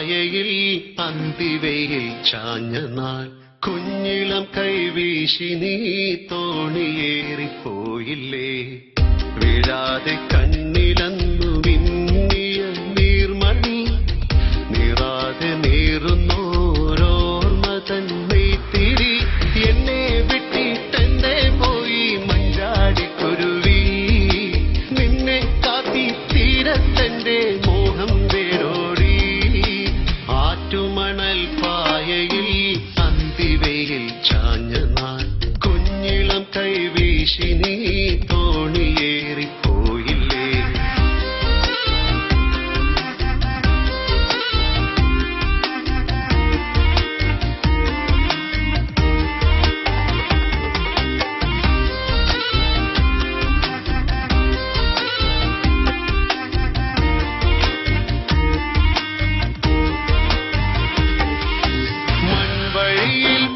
പായയിൽ അന്തിവയിൽ ചാഞ്ഞ നാൾ കുഞ്ഞിളം കൈവീശി നീ തോണിയേറിപ്പോയില്ലേ. വീഴാതെ കണ്ണിലന്നു മിന്നിയ നീർമണി നീറാതെ നീറുന്നോരോർമ്മ തന്നെത്തിരി എന്നെ വിട്ടിട്ടെന്തേ പോയി മഞ്ചാടിക്കുരുവി. നിന്നെ കാത്തി തീരത്തെന്റെ മോഹം വേരോടി. ആറ്റുമണൽ പായയിൽ അന്തിവയിൽ ചാഞ്ഞ നാൾ കുഞ്ഞിളം കൈവീശി നീ തോണിയേറിപ്പോയില്ലേ.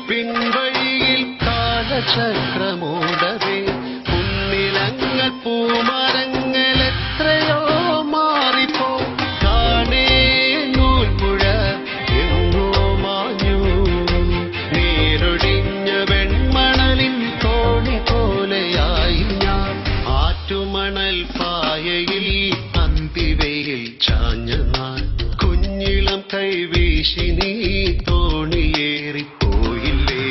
പിൻവഴിയിൽ കാലചക്രമോടവേ പുന്നിലങ്ങൾ പൂമരങ്ങൾ എത്രയോ മാറിപ്പോ. കാണേ നൂൽപ്പുഴ എങ്ങോ മാഞ്ഞു. നീരൊടിഞ്ഞ വെൺമണലിൻ തോണി പോലെയായി ഞാൻ. ആറ്റുമണൽ പായയിൽ അന്തിവയിൽ ചാഞ്ഞ നാൾ കുഞ്ഞിളം കൈവീശി നീ തോണിയേറിപ്പോയില്ലേ.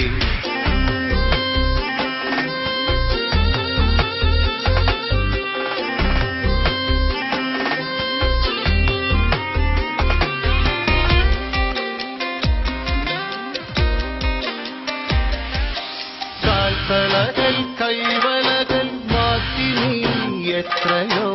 കാൽത്തലകൾ കൈവലകൾ മാറ്റി നീ എത്രയോ